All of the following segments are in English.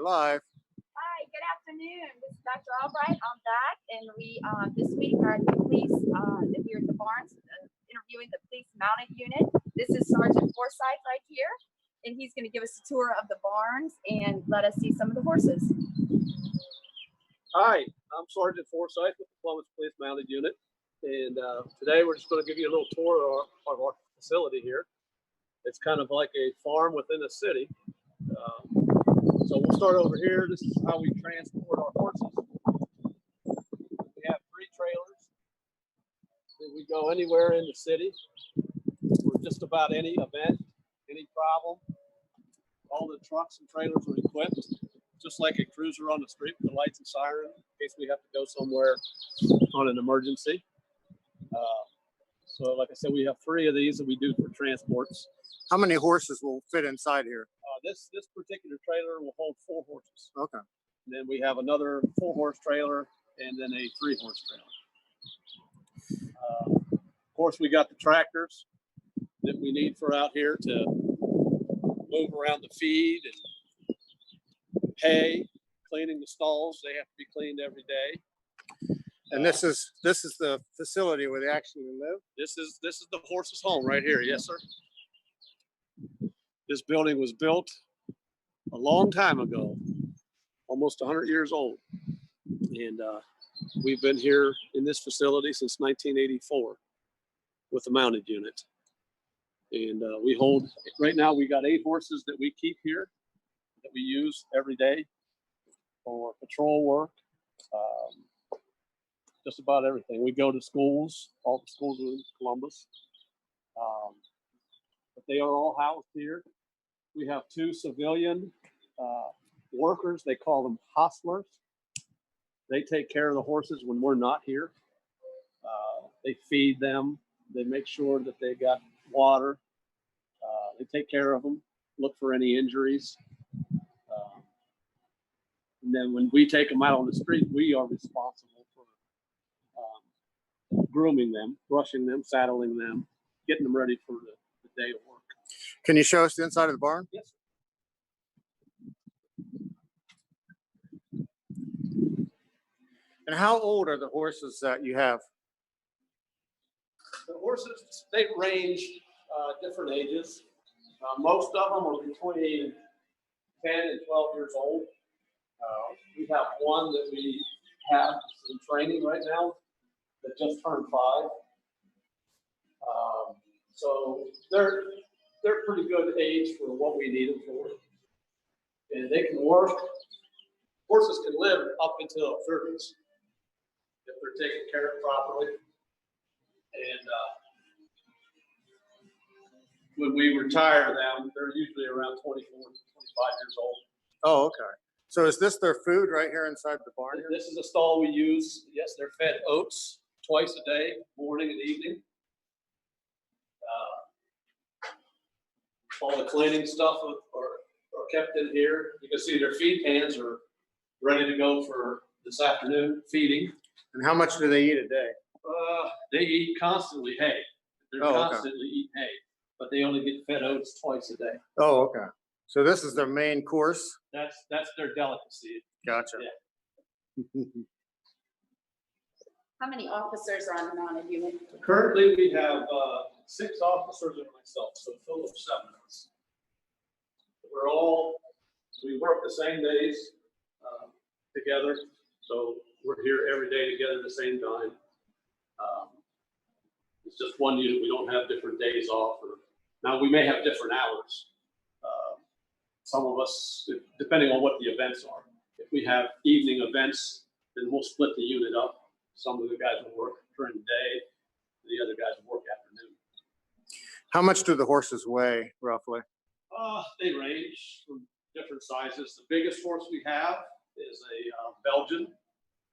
live. Hi, good afternoon. This is Dr. Albright. I'm back, and we this week are at the police. We're at the Barnes interviewing the police mounted unit. This is Sergeant Forsyth right here, and he's going to give us a tour of the barns and let us see some of the horses. Hi, I'm Sergeant Forsyth with the Columbus Police Mounted Unit, and today we're just going to give you a little tour of our facility here. It's kind of like a farm within a city. So we'll start over here. This is how we transport our horses. We have 3 trailers. We go anywhere in the city for just about any event, any problem. All the trucks and trailers are equipped just like a cruiser on the street with the lights and siren in case we have to go somewhere on an emergency. So like I said, we have 3 of these that we do for transports. How many horses will fit inside here? This particular trailer will hold 4 horses. Okay. And then we have another 4-horse trailer and then a 3-horse trailer. Of course, we got the tractors that we need for out here to move around the feed and hay, cleaning the stalls. They have to be cleaned every day. And this is the facility where they actually live? This is the horse's home right here. Yes, sir. This building was built a long time ago, almost 100 years old. And we've been here in this facility since 1984 with the mounted unit. And we hold, right now we got 8 horses that we keep here that we use every day for patrol work, just about everything. We go to schools, all the schools in Columbus. But they are all housed here. We have 2 civilian workers. They call them hostlers. They take care of the horses when we're not here. They feed them. They make sure that they got water. They take care of them, look for any injuries. And then when we take them out on the street, we are responsible for grooming them, brushing them, saddling them, getting them ready for the day of work. Can you show us the inside of the barn? Yes. And how old are the horses that you have? The horses, they range different ages. Most of them are between 10 and 12 years old. We have one that we have in training right now that just turned 5. So they're pretty good age for what we need them for. And they can work. Horses can live up until 30s if they're taken care of properly. And when we retire them, they're usually around 24, 25 years old. Oh, okay. So is this their food right here inside the barn here? This is a stall we use. Yes, they're fed oats twice a day, morning and evening. All the cleaning stuff are kept in here. You can see their feed pans are ready to go for this afternoon feeding. And how much do they eat a day? They eat constantly hay. They're constantly eating hay, but they only get fed oats twice a day. Oh, okay. So this is their main course? That's their delicacy. Gotcha. Yeah. How many officers are on the mounted unit? Currently, we have 6 officers and myself, so a total of 7 of us. We work the same days together, so we're here every day together at the same time. It's just one unit. We don't have different days off. Now, we may have different hours. Some of us, depending on what the events are. If we have evening events, then we'll split the unit up. Some of the guys will work during the day, the other guys will work afternoon. How much do the horses weigh, roughly? They range from different sizes. The biggest horse we have is a Belgian.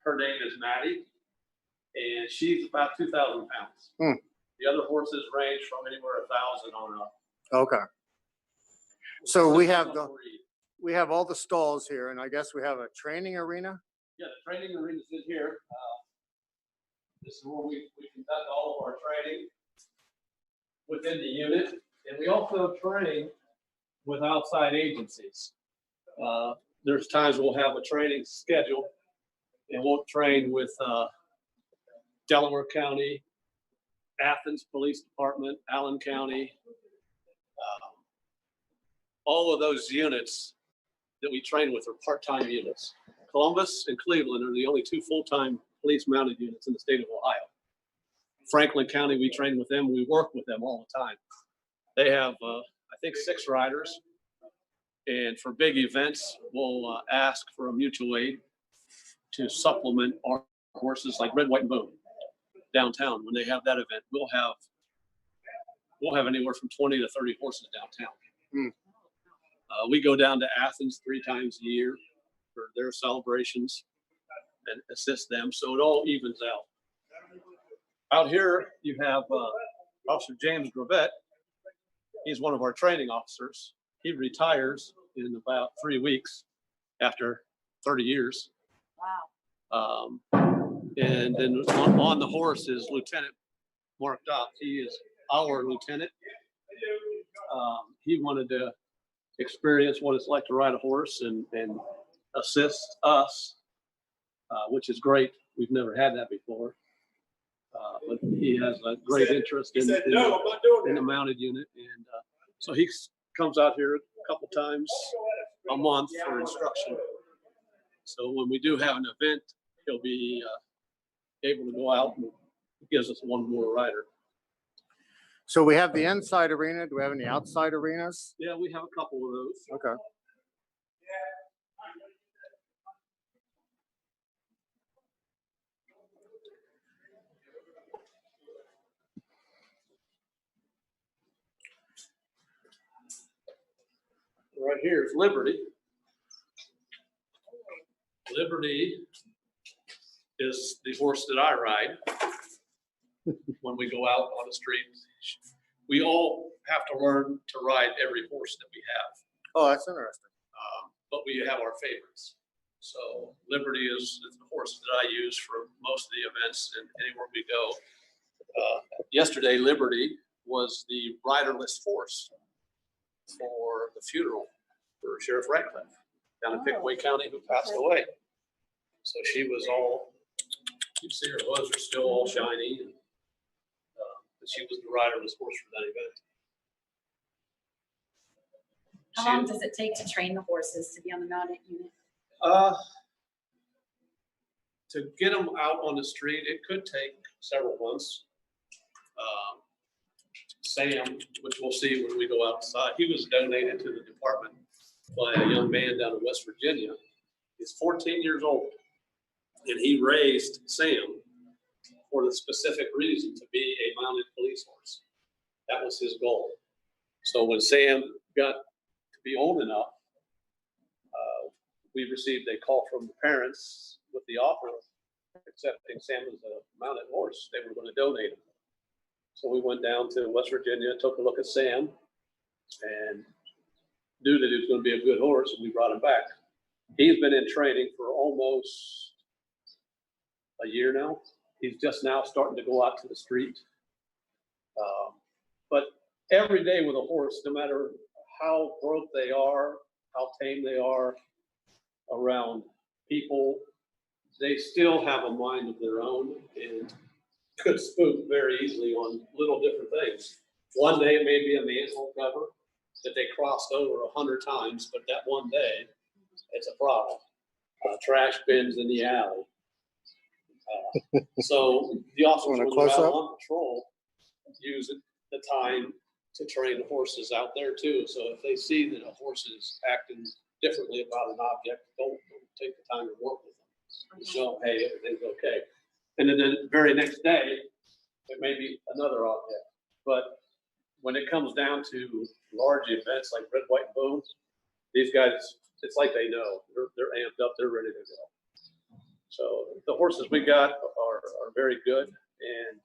Her name is Maddie, and she's about 2,000 pounds. The other horses range from anywhere 1,000 on up. Okay. So we have all the stalls here, and I guess we have a training arena? Yeah, the training arena is in here. This is where we conduct all of our training within the unit. And we also train with outside agencies. there's times we'll have a training schedule and we'll train with Delaware County, Athens Police Department, Allen County, all of those units that we train with are part-time units. Columbus and Cleveland are the only two full-time police mounted units in the state of Ohio. Franklin County, we train with them. We work with them all the time. They have, I think, 6 riders. And for big events, we'll ask for a mutual aid to supplement our horses like Red, White, and Boom downtown. When they have that event, we'll have anywhere from 20 to 30 horses downtown. We go down to Athens 3 times a year for their celebrations and assist them. So it all evens out. Out here, you have Officer James Gravett. He's one of our training officers. He retires in about 3 weeks after 30 years. Wow. And then on the horse is Lieutenant Mark Dopp. He is our lieutenant. He wanted to experience what it's like to ride a horse and assist us, which is great. We've never had that before. But he has a great interest in the mounted unit. And so he comes out here a couple times a month for instruction. So when we do have an event, he'll be able to go out and gives us one more rider. So we have the inside arena. Do we have any outside arenas? Yeah, we have a couple of those. Okay. Right here is Liberty. Liberty is the horse that I ride when we go out on the street. We all have to learn to ride every horse that we have, Oh, that's interesting. but we have our favorites. So Liberty is the horse that I use for most of the events and anywhere we go. Yesterday, Liberty was the riderless horse for the funeral for Sheriff Ratcliffe down in Pickaway County, who passed away. So she was all, you see her hooves are still all shiny. And, but she was the riderless horse for that event. How long does it take to train the horses to be on the mounted unit? To get them out on the street, it could take several months. Sam, which we'll see when we go outside, he was donated to the department by a young man down in West Virginia. He's 14 years old, and he raised Sam for the specific reason to be a mounted police horse. That was his goal. So when Sam got to be old enough, we received a call from the parents with the offer of accepting Sam as a mounted horse. They were going to donate him. So we went down to West Virginia, took a look at Sam, and knew that he was going to be a good horse, and we brought him back. He's been in training for almost a year now. He's just now starting to go out to the street. But every day with a horse, no matter how broke they are, how tame they are around people, they still have a mind of their own and could spook very easily on little different things. One day it may be a manhole cover that they crossed over 100 times, but that one day it's a problem. Trash bins in the alley. So the officers when they're out on patrol use the time to train the horses out there too. So if they see that a horse is acting differently about an object, don't take the time to work with them. Just show them, hey, everything's okay. And then the very next day, it may be another object. But when it comes down to large events like Red, White, and Boom, these guys, it's like they know. They're amped up. They're ready to go. So the horses we got are very good. And,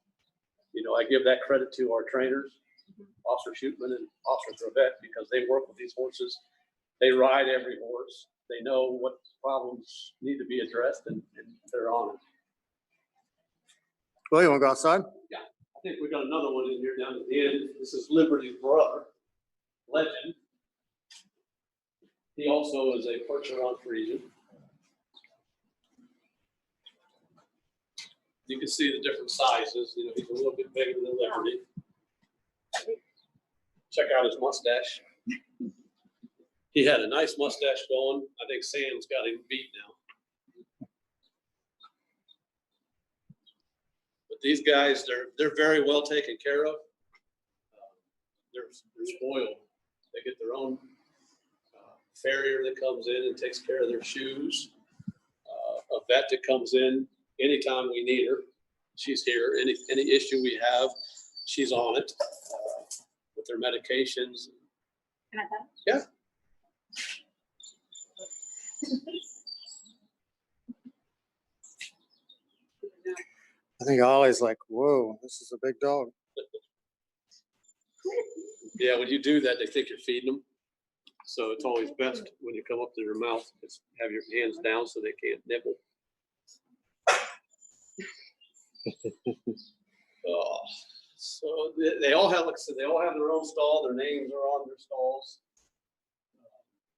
you know, I give that credit to our trainers, Officer Shootman and Officer Gravett, because they work with these horses. They ride every horse. They know what problems need to be addressed, and they're on it. Well, you want to go outside? I think we got another one in here down at the end. This is Liberty's brother, Legend. He also is a Percheron Friesian. You can see the different sizes. You know, he's a little bit bigger than Liberty. Check out his mustache. He had a nice mustache going. I think Sam's got him beat now. But these guys, they're very well taken care of. They're spoiled. They get their own farrier that comes in and takes care of their shoes. A vet that comes in anytime we need her. She's here. Any issue we have, she's on it with their medications. Can I have that? Yeah. I think Ollie's like, whoa, this is a big dog. Yeah, when you do that, they think you're feeding them. So it's always best when you come up to their mouth, is have your hands down so they can't nibble. Oh, so they all have, like I said, they all have their own stall. Their names are on their stalls.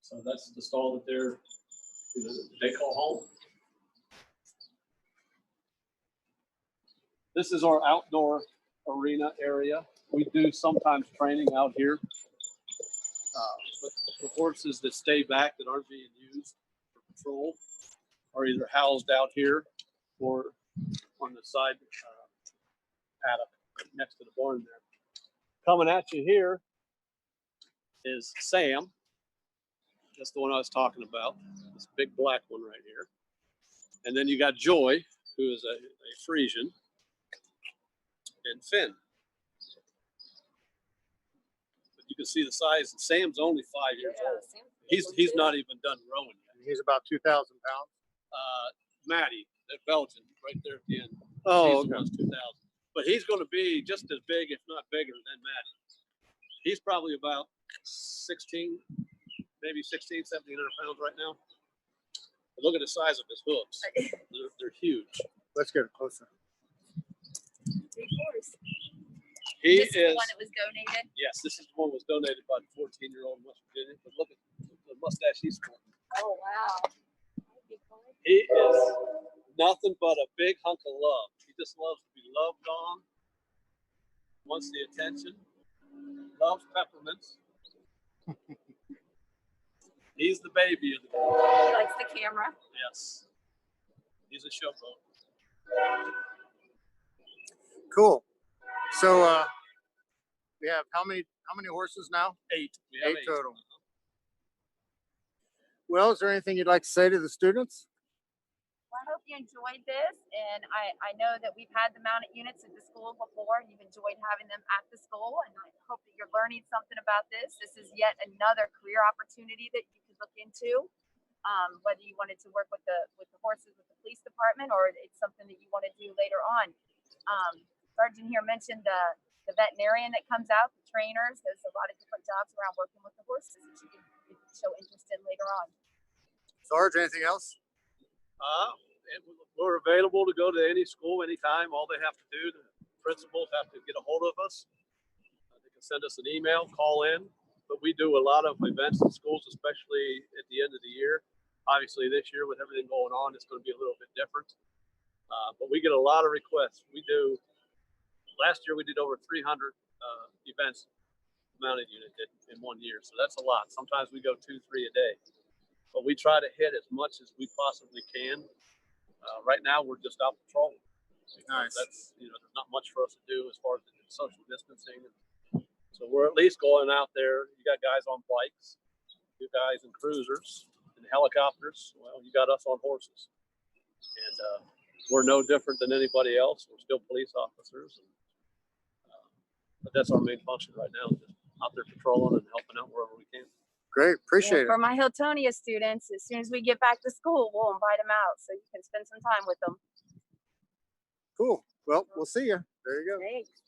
So that's the stall that they call home. This is our outdoor arena area. We do sometimes training out here. But the horses that stay back that aren't being used for patrol are either housed out here or on the side paddock next to the barn there. Coming at you here is Sam. That's the one I was talking about. This big black one right here. And then you got Joy, who is a Friesian, and Finn. But you can see the size. Sam's only 5 years old. He's not even done growing yet. He's about 2,000 pounds. Maddie, the Belgian, right there at the end. Oh, She's okay. 2,000. But he's going to be just as big, if not bigger, than Maddie. He's probably about 16, maybe 16, 1,700 pounds right now. But look at the size of his hooves. They're huge. Let's get it closer. He This is the is, one that was donated. yes, this is the one that was donated by the 14-year-old in West Virginia. But look at the mustache he's got. Oh, wow. That'd be cool. He is nothing but a big hunk of love. He just loves to be loved on, wants the attention, loves peppermints. He's the baby of the group. He likes the camera. Yes. He's a showboat. Cool. So we have how many horses now? 8. We have 8 total. Well, is there anything you'd like to say to the students? Well, I hope you enjoyed this, and I know that we've had the mounted units at the school before. You've enjoyed having them at the school, and I hope that you're learning something about this. This is yet another career opportunity that you could look into, whether you wanted to work with the horses with the police department, or it's something that you want to do later on. Sergeant here mentioned the veterinarian that comes out, the trainers. There's a lot of different jobs around working with the horses that you can show interest in later on. Sarge, anything else? We're available to go to any school anytime. All they have to do, the principals have to get a hold of us. They can send us an email, call in. But we do a lot of events in schools, especially at the end of the year. Obviously, this year with everything going on, it's going to be a little bit different. But we get a lot of requests. Last year we did over 300 events mounted unit in 1 year. So that's a lot. Sometimes we go 2, 3 a day. But we try to hit as much as we possibly can. Right now, we're just out patrolling. Nice. That's, there's not much for us to do as far as the social distancing. So we're at least going out there. You got guys on bikes, you guys in cruisers and helicopters. Well, you got us on horses. And we're no different than anybody else. We're still police officers. But that's our main function right now, just out there patrolling and helping out wherever we can. Great. Appreciate For it. my Hiltonia students, as soon as we get back to school, we'll invite them out so you can spend some time with them. Cool. Well, we'll see you. There you go. Thanks.